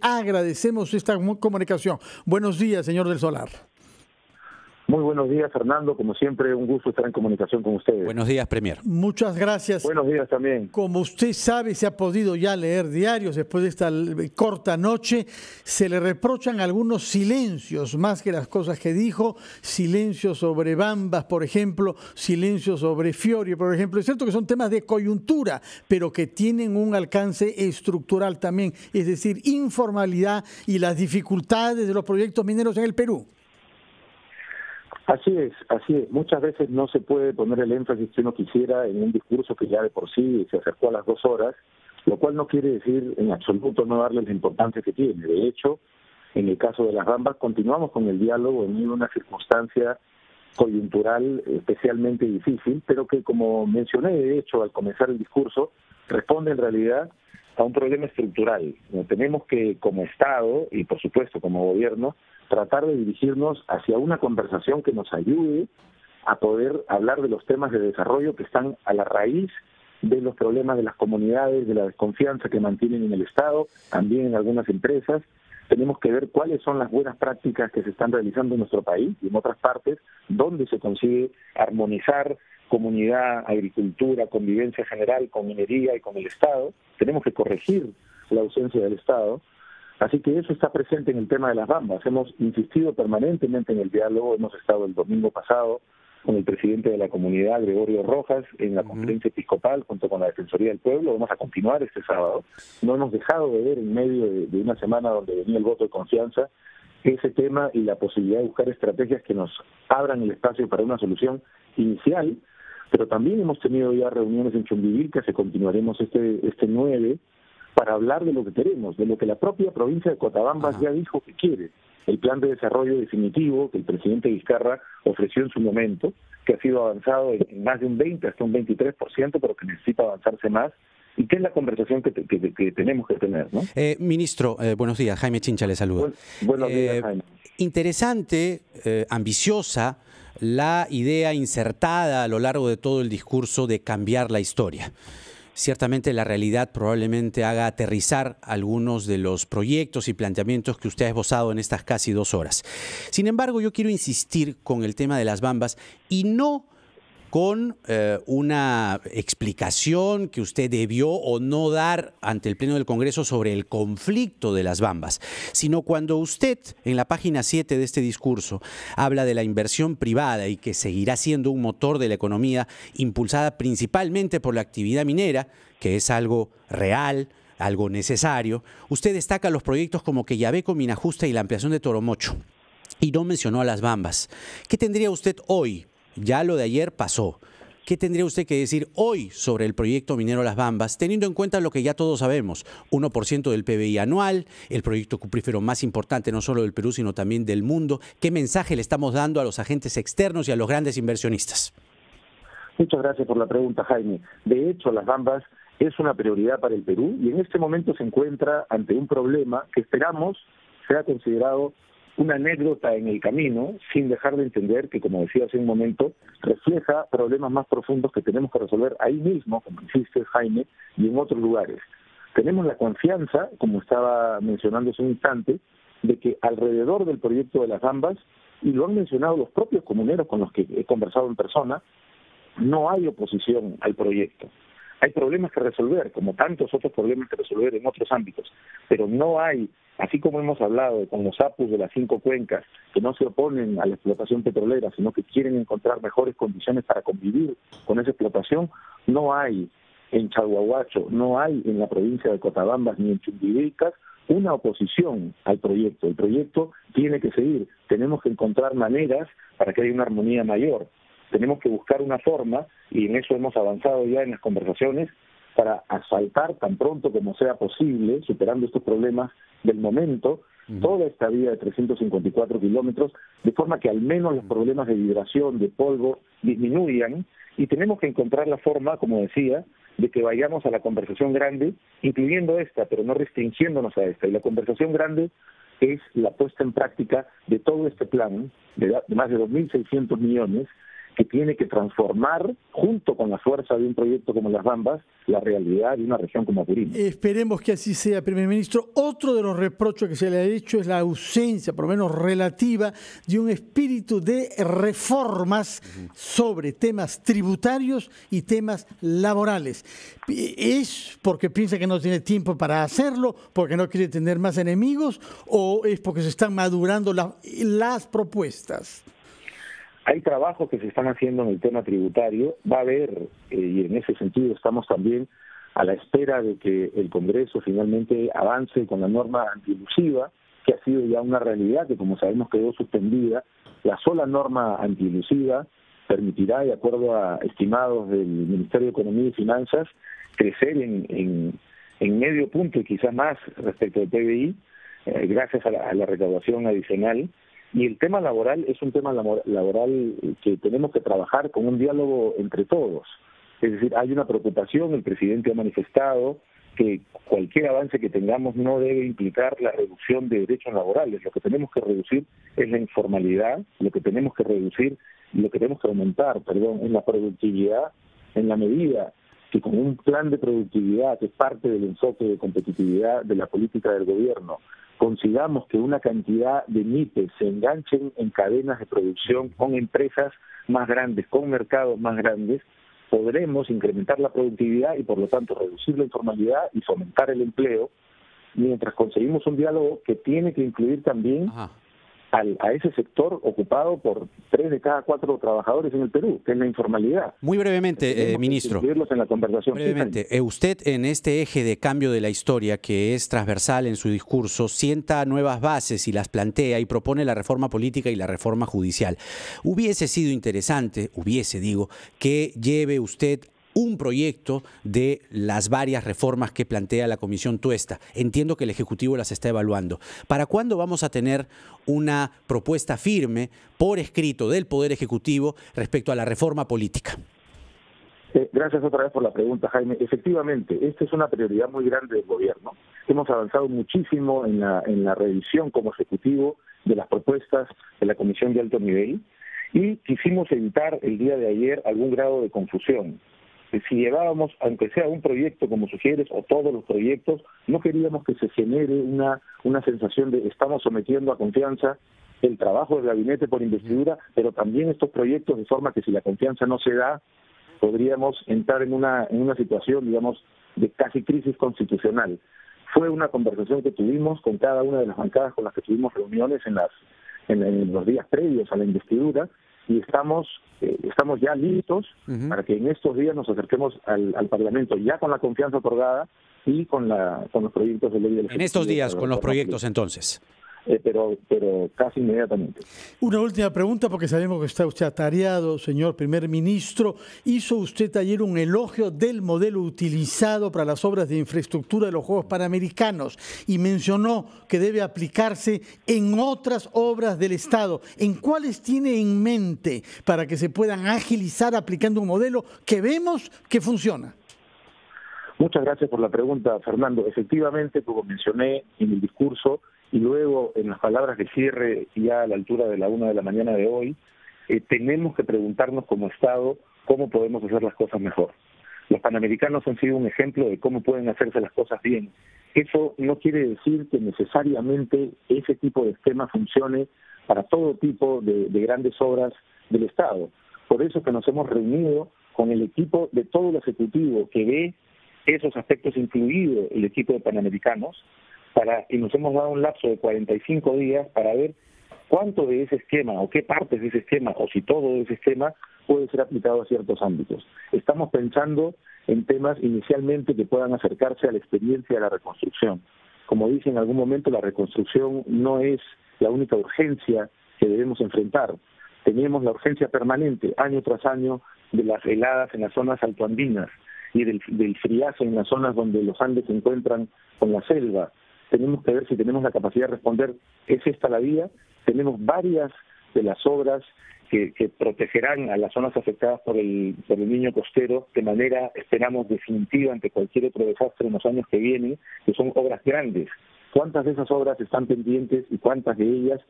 Agradecemos esta comunicación. Buenos días, señor del Solar. Muy buenos días, Fernando. Como siempre, un gusto estar en comunicación con ustedes. Buenos días, Premier. Muchas gracias. Buenos días también. Como usted sabe, se ha podido ya leer diarios después de esta corta noche. Se le reprochan algunos silencios, más que las cosas que dijo. Silencios sobre Bambas, por ejemplo. Silencios sobre Fiori, por ejemplo. Es cierto que son temas de coyuntura, pero que tienen un alcance estructural también. Es decir, informalidad y las dificultades de los proyectos mineros en el Perú. Así es, así es. Muchas veces no se puede poner el énfasis que uno quisiera en un discurso que ya de por sí se acercó a las 2 horas, lo cual no quiere decir en absoluto no darle la importancia que tiene. De hecho, en el caso de las Bambas, continuamos con el diálogo en una circunstancia coyuntural especialmente difícil, pero que, como mencioné de hecho al comenzar el discurso, responde en realidad a un problema estructural. Tenemos que, como Estado y por supuesto como gobierno, tratar de dirigirnos hacia una conversación que nos ayude a poder hablar de los temas de desarrollo que están a la raíz de los problemas de las comunidades, de la desconfianza que mantienen en el Estado, también en algunas empresas. Tenemos que ver cuáles son las buenas prácticas que se están realizando en nuestro país y en otras partes, donde se consigue armonizar comunidad, agricultura, convivencia general con minería y con el Estado. Tenemos que corregir la ausencia del Estado. Así que eso está presente en el tema de las Bambas. Hemos insistido permanentemente en el diálogo. Hemos estado el domingo pasado con el presidente de la comunidad, Gregorio Rojas, en la conferencia episcopal junto con la Defensoría del Pueblo. Vamos a continuar este sábado. No hemos dejado de ver en medio de una semana donde venía el voto de confianza ese tema y la posibilidad de buscar estrategias que nos abran el espacio para una solución inicial. Pero también hemos tenido ya reuniones en Chumbivilcas, que continuaremos este 9, para hablar de lo que queremos, de lo que la propia provincia de Cotabambas ya dijo que quiere. El plan de desarrollo definitivo que el presidente Vizcarra ofreció en su momento, que ha sido avanzado en más de un 20, hasta un 23%, pero que necesita avanzarse más, y que es la conversación que tenemos que tener, ¿no? Ministro, buenos días. Jaime Chincha le saluda. Buenos días, Jaime. Interesante, ambiciosa, la idea insertada a lo largo de todo el discurso de cambiar la historia. Ciertamente la realidad probablemente haga aterrizar algunos de los proyectos y planteamientos que usted ha esbozado en estas casi 2 horas. Sin embargo, yo quiero insistir con el tema de las Bambas y no con una explicación que usted debió o no dar ante el Pleno del Congreso sobre el conflicto de las Bambas, sino cuando usted, en la página 7 de este discurso, habla de la inversión privada y que seguirá siendo un motor de la economía impulsada principalmente por la actividad minera, que es algo real, algo necesario. Usted destaca los proyectos como Quellaveco, Mina Justa y la ampliación de Toromocho, y no mencionó a las Bambas. ¿Qué tendría usted hoy? Ya lo de ayer pasó. ¿Qué tendría usted que decir hoy sobre el proyecto minero Las Bambas, teniendo en cuenta lo que ya todos sabemos? 1% del PBI anual, el proyecto cuprífero más importante no solo del Perú, sino también del mundo. ¿Qué mensaje le estamos dando a los agentes externos y a los grandes inversionistas? Muchas gracias por la pregunta, Jaime. De hecho, Las Bambas es una prioridad para el Perú y en este momento se encuentra ante un problema que esperamos sea considerado una anécdota en el camino, sin dejar de entender que, como decía hace un momento, refleja problemas más profundos que tenemos que resolver ahí mismo, como insiste Jaime, y en otros lugares. Tenemos la confianza, como estaba mencionando hace un instante, de que alrededor del proyecto de las Bambas, y lo han mencionado los propios comuneros con los que he conversado en persona, no hay oposición al proyecto. Hay problemas que resolver, como tantos otros problemas que resolver en otros ámbitos, pero no hay, así como hemos hablado con los APUs de las 5 cuencas, que no se oponen a la explotación petrolera, sino que quieren encontrar mejores condiciones para convivir con esa explotación, no hay en Chalhuahuacho, no hay en la provincia de Cotabambas ni en Chumbivilcas una oposición al proyecto. El proyecto tiene que seguir, tenemos que encontrar maneras para que haya una armonía mayor. Tenemos que buscar una forma, y en eso hemos avanzado ya en las conversaciones, para asfaltar tan pronto como sea posible, superando estos problemas del momento, toda esta vía de 354 kilómetros, de forma que al menos los problemas de vibración, de polvo, disminuyan, y tenemos que encontrar la forma, como decía, de que vayamos a la conversación grande, incluyendo esta, pero no restringiéndonos a esta. Y la conversación grande es la puesta en práctica de todo este plan, de más de 2.600 millones, que tiene que transformar, junto con la fuerza de un proyecto como Las Bambas, la realidad de una región como Apurímac. Esperemos que así sea, primer ministro. Otro de los reproches que se le ha hecho es la ausencia, por lo menos relativa, de un espíritu de reformas sobre temas tributarios y temas laborales. ¿Es porque piensa que no tiene tiempo para hacerlo, porque no quiere tener más enemigos, o es porque se están madurando las propuestas? Hay trabajos que se están haciendo en el tema tributario, va a haber, y en ese sentido estamos también a la espera de que el Congreso finalmente avance con la norma antielusiva, que ha sido ya una realidad, que como sabemos quedó suspendida. La sola norma antielusiva permitirá, de acuerdo a estimados del Ministerio de Economía y Finanzas, crecer en medio punto y quizás más respecto del PBI, gracias a la recaudación adicional. Y el tema laboral es un tema laboral que tenemos que trabajar con un diálogo entre todos. Es decir, hay una preocupación, el presidente ha manifestado que cualquier avance que tengamos no debe implicar la reducción de derechos laborales. Lo que tenemos que reducir es la informalidad, lo que tenemos que aumentar, es la productividad, en la medida que con un plan de productividad, que es parte del enfoque de competitividad de la política del gobierno, consigamos que una cantidad de MIPES se enganchen en cadenas de producción con empresas más grandes, con mercados más grandes, podremos incrementar la productividad y por lo tanto reducir la informalidad y fomentar el empleo, mientras conseguimos un diálogo que tiene que incluir también a ese sector ocupado por 3 de cada 4 trabajadores en el Perú, que es la informalidad. Muy brevemente, ministro. Incluirlos en la conversación. Brevemente, usted en este eje de cambio de la historia, que es transversal en su discurso, sienta nuevas bases y las plantea y propone la reforma política y la reforma judicial. Hubiese sido interesante, que lleve usted un proyecto de las varias reformas que plantea la Comisión Tuesta. Entiendo que el Ejecutivo las está evaluando. ¿Para cuándo vamos a tener una propuesta firme por escrito del Poder Ejecutivo respecto a la reforma política? Gracias otra vez por la pregunta, Jaime. Efectivamente, esta es una prioridad muy grande del gobierno. Hemos avanzado muchísimo en la revisión como Ejecutivo de las propuestas de la Comisión de Alto Nivel y quisimos evitar el día de ayer algún grado de confusión. Si llevábamos, aunque sea un proyecto como sugieres, o todos los proyectos, no queríamos que se genere una sensación de estamos sometiendo a confianza el trabajo del gabinete por investidura, pero también estos proyectos, de forma que si la confianza no se da, podríamos entrar en una situación, digamos, de casi crisis constitucional. Fue una conversación que tuvimos con cada una de las bancadas con las que tuvimos reuniones en los días previos a la investidura, y estamos ya listos para que en estos días nos acerquemos al Parlamento ya con la confianza otorgada y con los proyectos de ley del Ejecutivo. En estos días con los proyectos entonces. Pero casi inmediatamente. Una última pregunta, porque sabemos que está usted atareado, señor primer ministro. Hizo usted ayer un elogio del modelo utilizado para las obras de infraestructura de los Juegos Panamericanos y mencionó que debe aplicarse en otras obras del Estado. ¿En cuáles tiene en mente para que se puedan agilizar aplicando un modelo que vemos que funciona? Muchas gracias por la pregunta, Fernando. Efectivamente, como mencioné en el discurso, y luego en las palabras de cierre ya a la altura de la 1 de la mañana de hoy, tenemos que preguntarnos como Estado cómo podemos hacer las cosas mejor. Los Panamericanos han sido un ejemplo de cómo pueden hacerse las cosas bien. Eso no quiere decir que necesariamente ese tipo de esquema funcione para todo tipo de grandes obras del Estado. Por eso que nos hemos reunido con el equipo de todo el Ejecutivo que ve esos aspectos, incluido el equipo de Panamericanos, y nos hemos dado un lapso de 45 días para ver cuánto de ese esquema o qué partes de ese esquema o si todo de ese esquema puede ser aplicado a ciertos ámbitos. Estamos pensando en temas inicialmente que puedan acercarse a la experiencia de la reconstrucción. Como dije en algún momento, la reconstrucción no es la única urgencia que debemos enfrentar. Tenemos la urgencia permanente, año tras año, de las heladas en las zonas altoandinas y del friazo en las zonas donde los Andes se encuentran con la selva. Tenemos que ver si tenemos la capacidad de responder, ¿es esta la vía? Tenemos varias de las obras que protegerán a las zonas afectadas por el niño costero de manera, esperamos, definitiva ante cualquier otro desastre en los años que vienen, que son obras grandes. ¿Cuántas de esas obras están pendientes y cuántas de ellas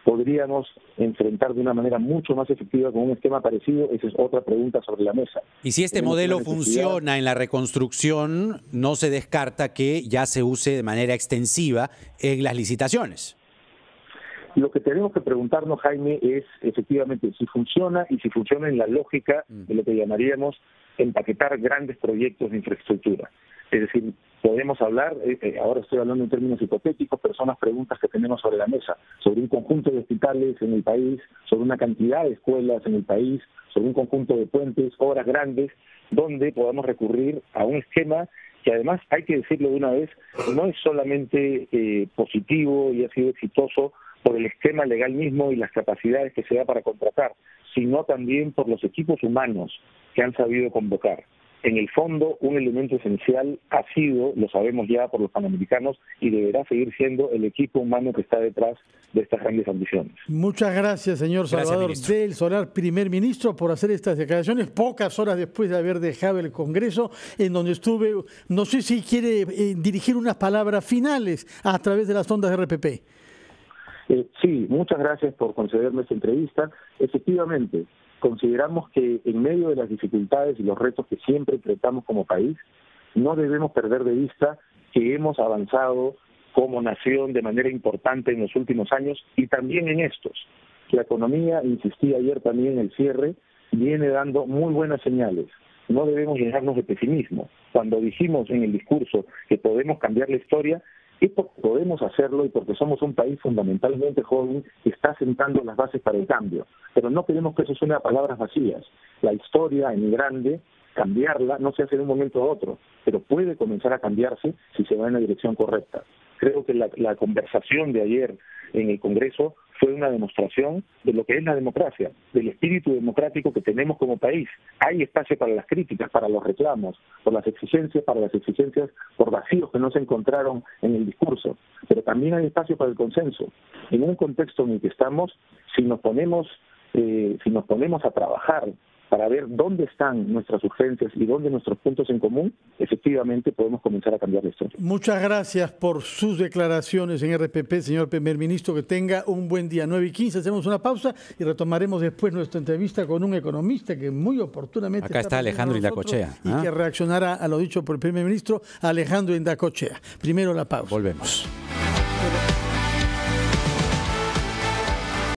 podríamos enfrentar de una manera mucho más efectiva con un esquema parecido? Esa es otra pregunta sobre la mesa. Y si este modelo funciona en la reconstrucción, no se descarta que ya se use de manera extensiva en las licitaciones. Lo que tenemos que preguntarnos, Jaime, es efectivamente si funciona y si funciona en la lógica de lo que llamaríamos empaquetar grandes proyectos de infraestructura. Es decir, podemos hablar, ahora estoy hablando en términos hipotéticos, pero son las preguntas que tenemos sobre la mesa, sobre un conjunto de hospitales en el país, sobre una cantidad de escuelas en el país, sobre un conjunto de puentes, obras grandes, donde podamos recurrir a un esquema que además, hay que decirlo de una vez, no es solamente positivo y ha sido exitoso por el esquema legal mismo y las capacidades que se da para contratar, sino también por los equipos humanos que han sabido convocar. En el fondo, un elemento esencial ha sido, lo sabemos ya por los panamericanos, y deberá seguir siendo el equipo humano que está detrás de estas grandes ambiciones. Muchas gracias, señor Salvador del Solar, primer ministro, por hacer estas declaraciones, pocas horas después de haber dejado el Congreso, en donde estuve. No sé si quiere dirigir unas palabras finales a través de las ondas de RPP. Sí, muchas gracias por concederme esta entrevista. Efectivamente, consideramos que en medio de las dificultades y los retos que siempre enfrentamos como país, no debemos perder de vista que hemos avanzado como nación de manera importante en los últimos años y también en estos. La economía, insistí ayer también en el cierre, viene dando muy buenas señales. No debemos llenarnos de pesimismo. Cuando dijimos en el discurso que podemos cambiar la historia, es porque podemos hacerlo y porque somos un país fundamentalmente joven que está sentando las bases para el cambio. Pero no queremos que eso suene a palabras vacías. La historia en grande, cambiarla, no se hace de un momento a otro, pero puede comenzar a cambiarse si se va en la dirección correcta. Creo que la conversación de ayer en el Congreso fue una demostración de lo que es la democracia, del espíritu democrático que tenemos como país. Hay espacio para las críticas, para los reclamos, por las exigencias, por vacíos que no se encontraron en el discurso, pero también hay espacio para el consenso. En un contexto en el que estamos, si nos ponemos a trabajar para ver dónde están nuestras urgencias y dónde nuestros puntos en común, efectivamente podemos comenzar a cambiar la historia. Muchas gracias por sus declaraciones en RPP, señor primer ministro. Que tenga un buen día. 9:15, hacemos una pausa y retomaremos después nuestra entrevista con un economista que muy oportunamente... Acá está Alejandro Indacochea. Y que reaccionará a lo dicho por el primer ministro, Alejandro Indacochea. Primero la pausa. Volvemos.